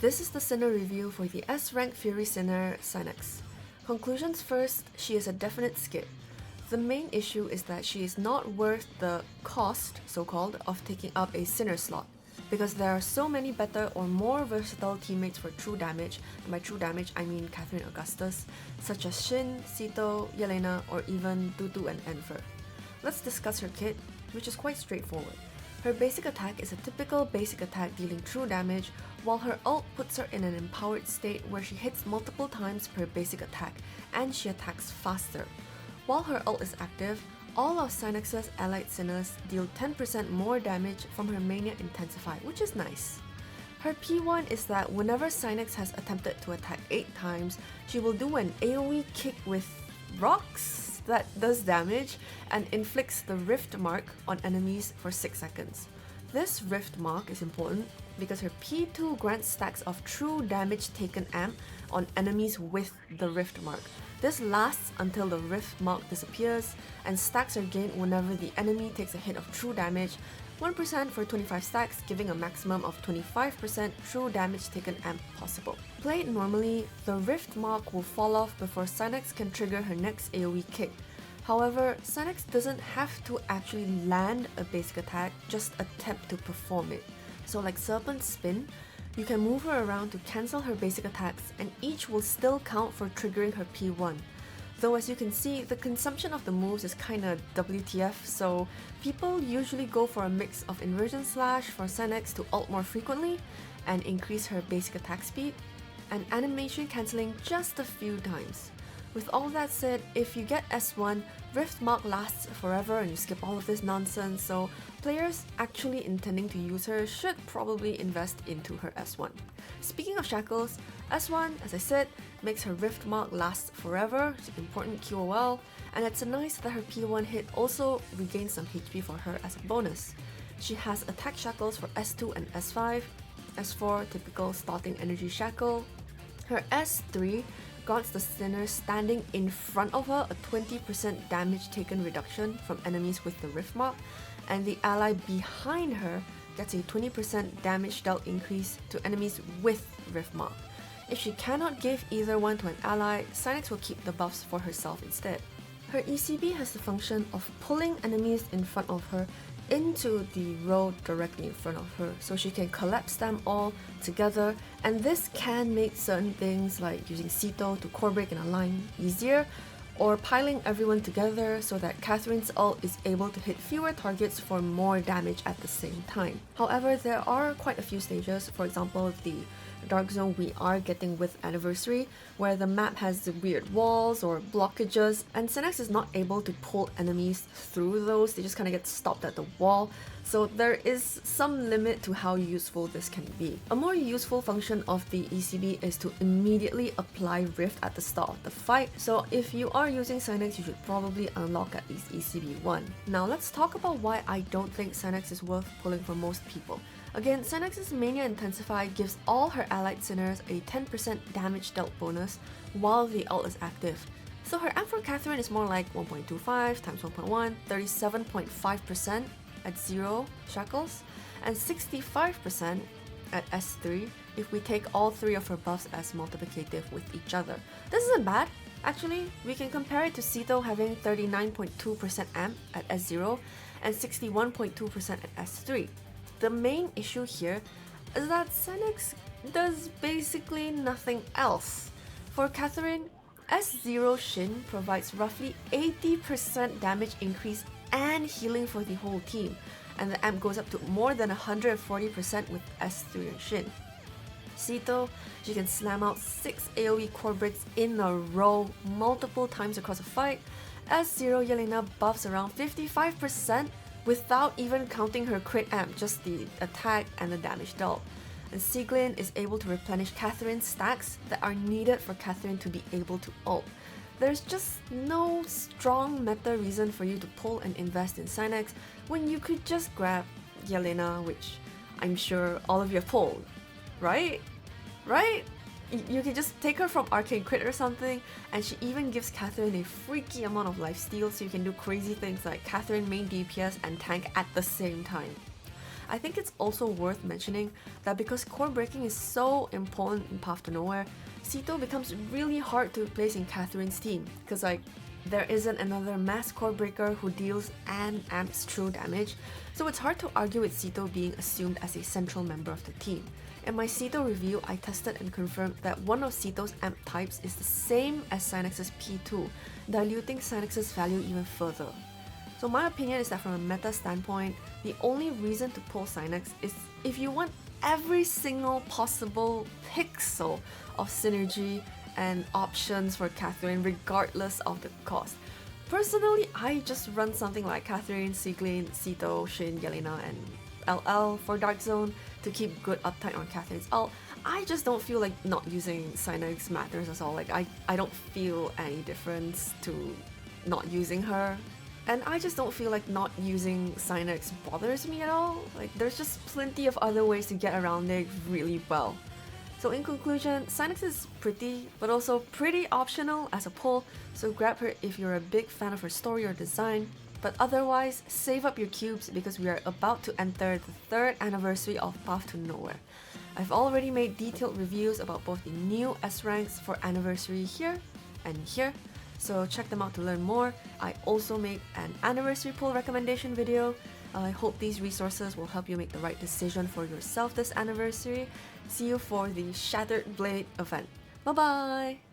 This is the Sinner review for the S-Rank Fury Sinner Synex. Conclusions first, she is a definite skip. The main issue is that she is not worth the cost, so-called, of taking up a Sinner slot, because there are so many better or more versatile teammates for true damage, and by true damage I mean Catherine Augustus, such as Shin, Sito, Yelena, or even Tutu and Enfer. Let's discuss her kit, which is quite straightforward. Her basic attack is a typical basic attack dealing true damage, while her ult puts her in an empowered state where she hits multiple times per basic attack, and she attacks faster. While her ult is active, all of Synex's allied sinners deal 10% more damage from her Mania Intensify, which is nice. Her P1 is that whenever Synex has attempted to attack 8 times, she will do an AoE kick with rocks that does damage and inflicts the Rift Mark on enemies for 6 seconds. This Rift Mark is important because her P2 grants stacks of true damage taken amp on enemies with the Rift Mark. This lasts until the Rift Mark disappears, and stacks are gained whenever the enemy takes a hit of true damage, 1% for 25 stacks, giving a maximum of 25% true damage taken amp possible. Played normally, the Rift Mark will fall off before Synex can trigger her next AoE kick. However, Synex doesn't have to actually land a basic attack, just attempt to perform it. So like Serpent Spin, you can move her around to cancel her basic attacks, and each will still count for triggering her P1. Though as you can see, the consumption of the moves is kinda WTF, so people usually go for a mix of Inversion Slash for Synex to ult more frequently and increase her basic attack speed, and animation cancelling just a few times. With all that said, if you get S1, Rift Mark lasts forever and you skip all of this nonsense, so players actually intending to use her should probably invest into her S1. Speaking of Shackles, S1, as I said, makes her Rift Mark last forever, it's an important QOL, and it's nice that her P1 hit also regains some HP for her as a bonus. She has attack Shackles for S2 and S5, S4 typical starting energy shackle. Her S3 grants the Sinner standing in front of her a 20% damage taken reduction from enemies with the Rift Mark, and the ally behind her gets a 20% damage dealt increase to enemies with Rift Mark. If she cannot give either one to an ally, Synex will keep the buffs for herself instead. Her ECB has the function of pulling enemies in front of her into the row directly in front of her, so she can collapse them all together, and this can make certain things like using Sito to core break in a line easier, or piling everyone together so that Catherine's ult is able to hit fewer targets for more damage at the same time. However, there are quite a few stages, for example the Dark Zone we are getting with Anniversary, where the map has the weird walls or blockages, and Synex is not able to pull enemies through those, they just kind of get stopped at the wall, so there is some limit to how useful this can be. A more useful function of the ECB is to immediately apply Rift at the start of the fight, so if you are using Synex, you should probably unlock at least ECB 1. Now let's talk about why I don't think Synex is worth pulling for most people. Again, Synex's Mania Intensify gives all her allied sinners a 10% damage dealt bonus while the ult is active. So her amp for Catherine is more like 1.25 times 1.1, 37.5% at 0 Shackles, and 65% at S3 if we take all 3 of her buffs as multiplicative with each other. This isn't bad. Actually, we can compare it to Sito having 39.2% amp at S0 and 61.2% at S3. The main issue here is that Synex does basically nothing else. For Catherine, S0 Shin provides roughly 80% damage increase and healing for the whole team, and the amp goes up to more than 140% with S3 and Shin. Sito, she can slam out 6 AoE core breaks in a row multiple times across a fight. S0 Yelena buffs around 55% without even counting her crit amp, just the attack and the damage dealt. And Sieglin is able to replenish Catherine's stacks that are needed for Catherine to be able to ult. There's just no strong meta reason for you to pull and invest in Synex when you could just grab Yelena, which I'm sure all of you have pulled, right? Right? You can just take her from Arcane Crit or something, and she even gives Catherine a freaky amount of lifesteal, so you can do crazy things like Catherine main DPS and tank at the same time. I think it's also worth mentioning that because core breaking is so important in Path to Nowhere, Sito becomes really hard to replace in Catherine's team, because there isn't another mass core breaker who deals and amps true damage, so it's hard to argue with Sito being assumed as a central member of the team. In my Sito review, I tested and confirmed that one of Sito's amp types is the same as Synex's P2, diluting Synex's value even further. So my opinion is that from a meta standpoint, the only reason to pull Synex is if you want every single possible pixel of synergy and options for Catherine regardless of the cost. Personally, I just run something like Catherine, Sieglin, Sito, Shin, Yelena, and LL for Dark Zone to keep good uptime on Catherine's ult. I just don't feel like not using Synex matters at all. Like I don't feel any difference to not using her. And I just don't feel like not using Synex bothers me at all. Like there's just plenty of other ways to get around it really well. So in conclusion, Synex is pretty, but also pretty optional as a pull, so grab her if you're a big fan of her story or design. But otherwise, save up your cubes because we are about to enter the 3rd anniversary of Path to Nowhere. I've already made detailed reviews about both the new S ranks for anniversary here and here, so check them out to learn more. I also made an anniversary pull recommendation video. I hope these resources will help you make the right decision for yourself this anniversary. See you for the Shattered Blade event. Bye bye!